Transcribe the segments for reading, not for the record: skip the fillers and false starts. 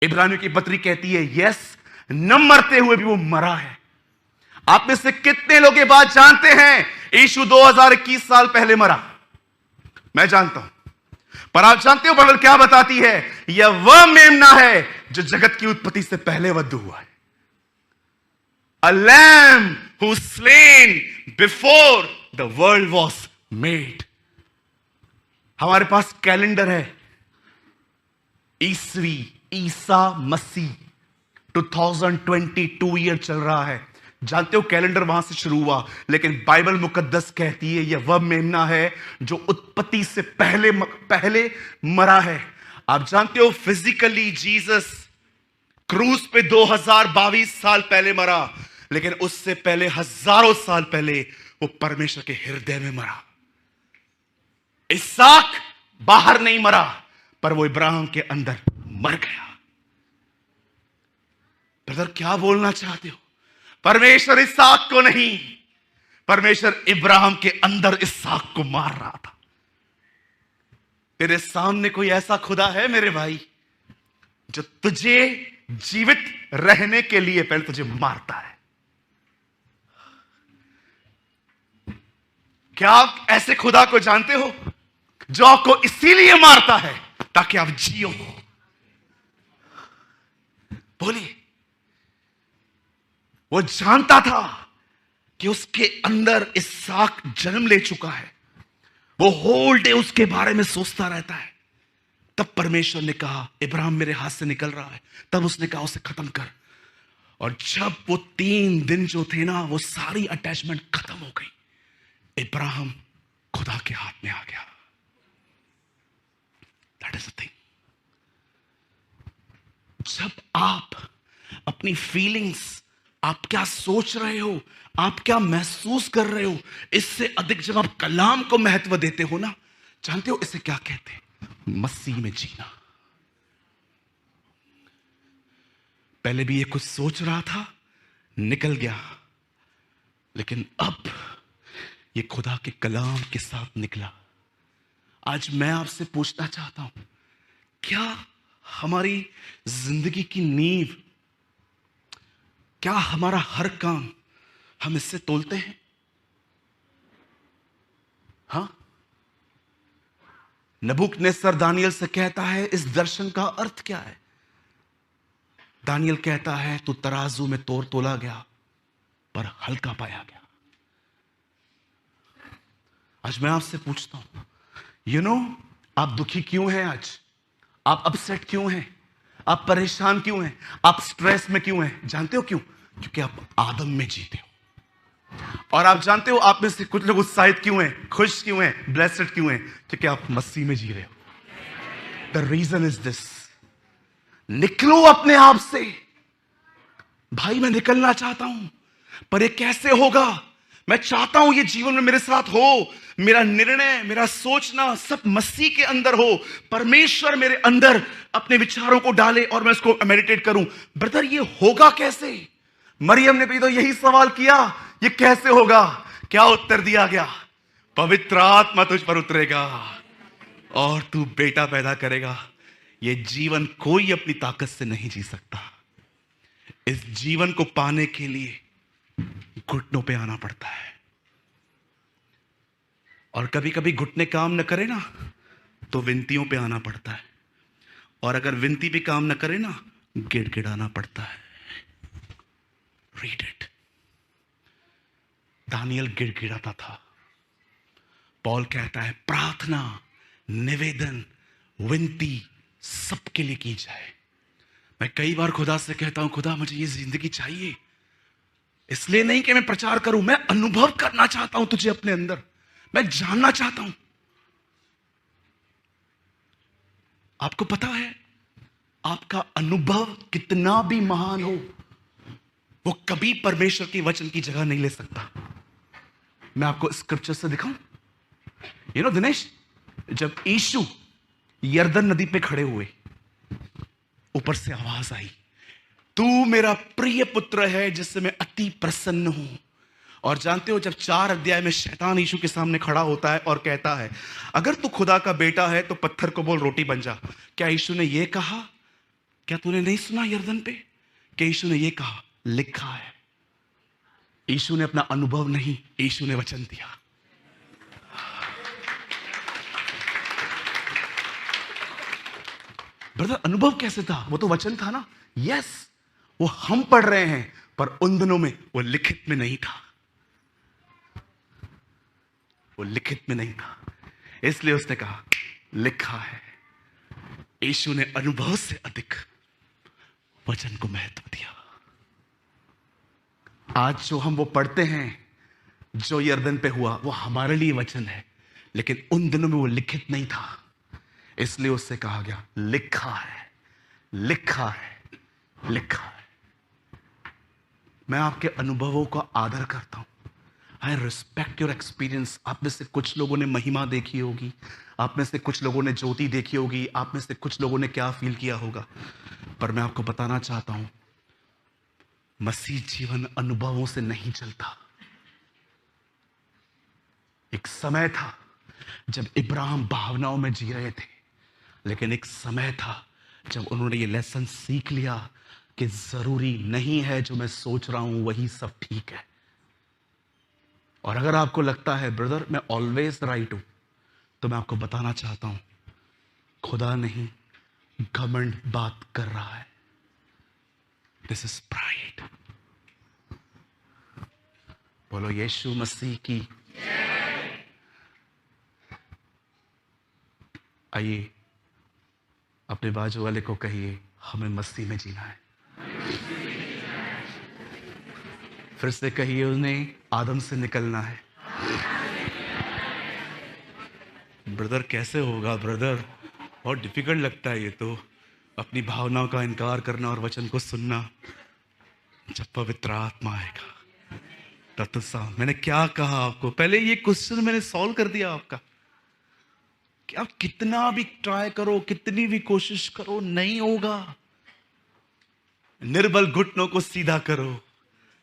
इब्रानियों की पत्री कहती है यस, न मरते हुए भी वो मरा है। आप में से कितने लोग ये बात जानते हैं यीशु 2021 साल पहले मरा? मैं जानता हूं, पर आप जानते हो बाइबल क्या बताती है? यह वह मेमना है जो जगत की उत्पत्ति से पहले वध हुआ है। A lamb who slain before the world was made. हमारे पास कैलेंडर है, ईसा मसीह 2022 ईयर चल रहा है। जानते हो कैलेंडर वहां से शुरू हुआ, लेकिन बाइबल मुकद्दस कहती है यह वह मेमना है जो उत्पत्ति से पहले मरा है। आप जानते हो फिजिकली जीसस क्रूस पे 2022 साल पहले मरा, लेकिन उससे पहले हजारों साल पहले वो परमेश्वर के हृदय में मरा। इसहाक बाहर नहीं मरा, पर वो इब्राहिम के अंदर मर गया। ब्रदर क्या बोलना चाहते हो? परमेश्वर इसहाक को नहीं, परमेश्वर इब्राहिम के अंदर इसहाक को मार रहा था। तेरे सामने कोई ऐसा खुदा है मेरे भाई जो तुझे जीवित रहने के लिए पहले तुझे मारता है? क्या आप ऐसे खुदा को जानते हो जो आपको इसीलिए मारता है ताकि आप जियो? बोलिए। वो जानता था कि उसके अंदर इसहाक जन्म ले चुका है, वो होल डे उसके बारे में सोचता रहता है। तब परमेश्वर ने कहा इब्राहिम मेरे हाथ से निकल रहा है, तब उसने कहा उसे खत्म कर। और जब वो 3 दिन जो थे ना, वो सारी अटैचमेंट खत्म हो गई। इब्राहिम खुदा के हाथ में आ गया। That is the thing. जब आप अपनी फीलिंग्स, आप क्या सोच रहे हो, आप क्या महसूस कर रहे हो, इससे अधिक जब आप कलाम को महत्व देते हो ना, जानते हो इसे क्या कहते हैं? मसीह में जीना। पहले भी ये कुछ सोच रहा था, निकल गया, लेकिन अब ये खुदा के कलाम के साथ निकला। आज मैं आपसे पूछना चाहता हूं, क्या हमारी जिंदगी की नींव, क्या हमारा हर काम हम इससे तोलते हैं? हाँ, नबूकदनेस्सर दानियल से कहता है इस दर्शन का अर्थ क्या है? दानियल कहता है तू तराजू में तोला गया पर हल्का पाया गया। आज मैं आपसे पूछता हूं, आप दुखी क्यों हैं? आज आप अपसेट क्यों हैं? आप परेशान क्यों हैं? आप स्ट्रेस में क्यों हैं? जानते हो क्यों? क्योंकि आप आदम में जीते हो। और आप जानते हो आप में से कुछ लोग उत्साहित क्यों हैं, खुश क्यों हैं, ब्लेस्ड क्यों हैं? क्योंकि आप मसीह में जी रहे हो। The reason is this. निकलो अपने आप से। भाई मैं निकलना चाहता हूं, पर ये कैसे होगा? मैं चाहता हूं ये जीवन में मेरे साथ हो, मेरा निर्णय, मेरा सोचना सब मसीह के अंदर हो, परमेश्वर मेरे अंदर अपने विचारों को डाले और मैं उसको मेडिटेट करूं। ब्रदर ये होगा कैसे? मरियम ने भी तो यही सवाल किया, ये कैसे होगा? क्या उत्तर दिया गया? पवित्र आत्मा तुझ पर उतरेगा और तू बेटा पैदा करेगा। ये जीवन कोई अपनी ताकत से नहीं जी सकता। इस जीवन को पाने के लिए घुटनों पे आना पड़ता है। और कभी कभी घुटने काम न करे ना, तो विनतियों पे आना पड़ता है। और अगर विनती पे काम न करे ना, गिड़गिड़ाना पड़ता है। Read it. दानियल गिड़गिड़ाता था। पौल कहता है प्रार्थना, निवेदन, विनती सबके लिए की जाए। मैं कई बार खुदा से कहता हूं खुदा मुझे ये जिंदगी चाहिए, इसलिए नहीं कि मैं प्रचार करूं, मैं अनुभव करना चाहता हूं तुझे अपने अंदर, मैं जानना चाहता हूं। आपको पता है आपका अनुभव कितना भी महान हो, वो कभी परमेश्वर की वचन की जगह नहीं ले सकता। मैं आपको स्क्रिप्चर से दिखाऊं। दिनेश, जब यीशु यरदन नदी पे खड़े हुए, ऊपर से आवाज आई, तू मेरा प्रिय पुत्र है जिससे मैं अति प्रसन्न हूं। और जानते हो जब 4 अध्याय में शैतान यीशु के सामने खड़ा होता है और कहता है अगर तू खुदा का बेटा है तो पत्थर को बोल रोटी बन जा, क्या यीशु ने यह कहा क्या तूने नहीं सुना यरदन पे कि यीशु ने ये कहा, लिखा है। यीशु ने अपना अनुभव नहीं, यीशु ने वचन दिया। ब्रदर, अनुभव कैसे था? वो तो वचन था ना। यस, वो हम पढ़ रहे हैं, पर उन दिनों में वो लिखित में नहीं था। वो लिखित में नहीं था, इसलिए उसने कहा लिखा है। यीशु ने अनुभव से अधिक वचन को महत्व दिया। आज जो हम वो पढ़ते हैं, जो यरदन पे हुआ, वो हमारे लिए वचन है, लेकिन उन दिनों में वो लिखित नहीं था, इसलिए उससे कहा गया लिखा है, लिखा है, लिखा है। मैं आपके अनुभवों का आदर करता हूं। I respect your experience. आप में से कुछ लोगों ने महिमा देखी होगी, आप में से कुछ लोगों ने ज्योति देखी होगी, आप में से कुछ लोगों ने क्या फील किया होगा, पर मैं आपको बताना चाहता हूं, मसीह जीवन अनुभवों से नहीं चलता। एक समय था जब इब्राहिम भावनाओं में जी रहे थे, लेकिन एक समय था जब उन्होंने ये लेसन सीख लिया कि जरूरी नहीं है जो मैं सोच रहा हूं वही सब ठीक है। और अगर आपको लगता है ब्रदर मैं ऑलवेज राइट हूं, तो मैं आपको बताना चाहता हूं, खुदा नहीं, घमंड बात कर रहा है। This is pride. बोलो यीशु मसीह की। आइए अपने बाजू वाले को कहिए, हमें मसीह में जीना है। फिर से कहिए, उन्हें आदम से निकलना है। ब्रदर कैसे होगा ब्रदर, बहुत डिफिकल्ट लगता है ये तो, अपनी भावनाओं का इनकार करना और वचन को सुनना। जब पवित्र आत्मा आएगा तब तो साहब, मैंने क्या कहा आपको, पहले ये क्वेश्चन मैंने सॉल्व कर दिया आपका कि आप कितना भी ट्राई करो, कितनी भी कोशिश करो, नहीं होगा। निर्बल घुटनों को सीधा करो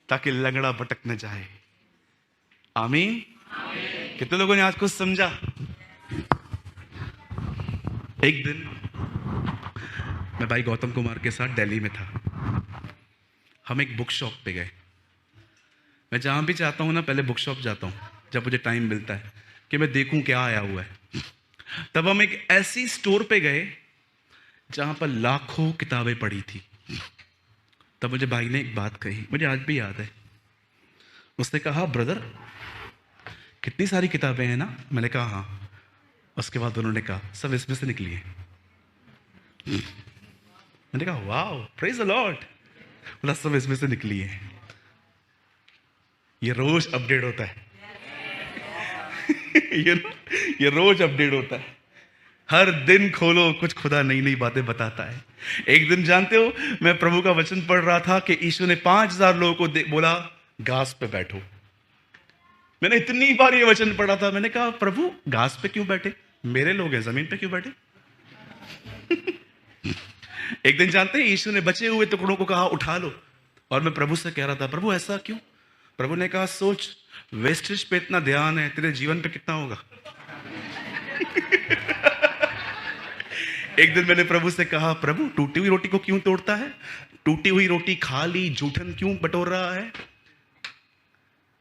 ताकि लंगड़ा भटक न जाए। आमीन। कितने लोगों ने आज कुछ समझा? एक दिन मैं भाई गौतम कुमार के साथ दिल्ली में था। हम एक बुक शॉप पे गए। मैं जहां भी जाता हूं ना, पहले बुक शॉप जाता हूं जब मुझे टाइम मिलता है कि मैं देखूं क्या आया हुआ है। तब हम एक ऐसी स्टोर पे गए जहां पर लाखों किताबें पड़ी थी। तब मुझे भाई ने एक बात कही, मुझे आज भी याद है। उसने कहा, ब्रदर कितनी सारी किताबें हैं ना? मैंने कहा हाँ। उसके बाद उन्होंने कहा, सब इसमें से निकली है। मैंने कहा वाओ, प्रेज द लॉर्ड। बोला सब इसमें से निकली है। ये रोज अपडेट होता है। ये रोज अपडेट होता है। हर दिन खोलो, कुछ खुदा नई नई बातें बताता है। एक दिन जानते हो, मैं प्रभु का वचन पढ़ रहा था कि यीशु ने 5000 लोगों को बोला घास पे बैठो। मैंने इतनी बार ये वचन पढ़ा था, मैंने कहा प्रभु घास पे क्यों बैठे, मेरे लोग हैं, जमीन पे क्यों बैठे? एक दिन जानते हैं, यीशु ने बचे हुए टुकड़ों को कहा उठा लो, और मैं प्रभु से कह रहा था प्रभु ऐसा क्यों? प्रभु ने कहा सोच, वेस्टेज पे इतना ध्यान है, तेरे जीवन पे कितना होगा? एक दिन मैंने प्रभु से कहा, प्रभु टूटी हुई रोटी को क्यों तोड़ता है? टूटी हुई रोटी खा ली, जूठन क्यों बटोर रहा है?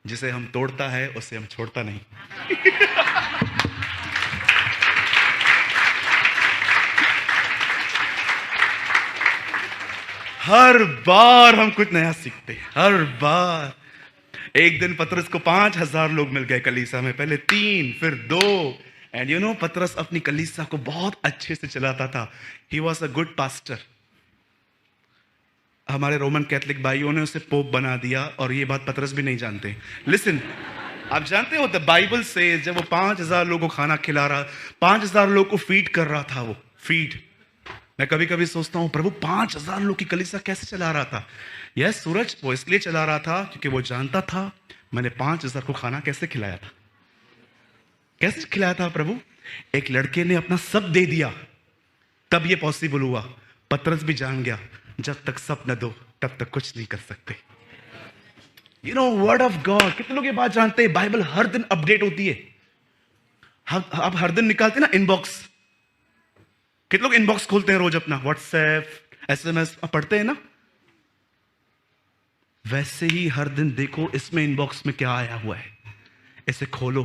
जिसे हम तोड़ता है उसे हम छोड़ता नहीं। हर बार हम कुछ नया सीखते हैं, हर बार। एक दिन पतरस को 5000 लोग मिल गए कलीसिया में, पहले 3 फिर 2। एंड यू नो, पतरस अपनी कलीसिया को बहुत अच्छे से चलाता था। He was a good pastor. हमारे रोमन कैथोलिक भाइयों ने उसे पोप बना दिया, और ये बात पतरस भी नहीं जानते। लिसन, आप जानते हो द बाइबल से जब वो 5000 लोगों को खाना खिला रहा, 5000 लोगों को फीड कर रहा था, वो फीड। मैं कभी कभी सोचता हूं प्रभु 5000 लोग की कलीसिया कैसे चला रहा था? यह सूरज वो इसलिए चला रहा था क्योंकि वो जानता था मैंने 5000 को खाना कैसे खिलाया था। कैसे खिलाया था प्रभु? एक लड़के ने अपना सब दे दिया, तब ये पॉसिबल हुआ। पतरस भी जान गया, जब तक सब न दो तब तक कुछ नहीं कर सकते। You know, word of God. कितने लोग ये बात जानते हैं? बाइबल हर दिन अपडेट होती है। आप हर दिन निकालते ना इनबॉक्स। कितने लोग इनबॉक्स खोलते हैं रोज अपना? व्हाट्सएप, SMS पढ़ते हैं ना, वैसे ही हर दिन देखो इसमें इनबॉक्स में क्या आया हुआ है, इसे खोलो,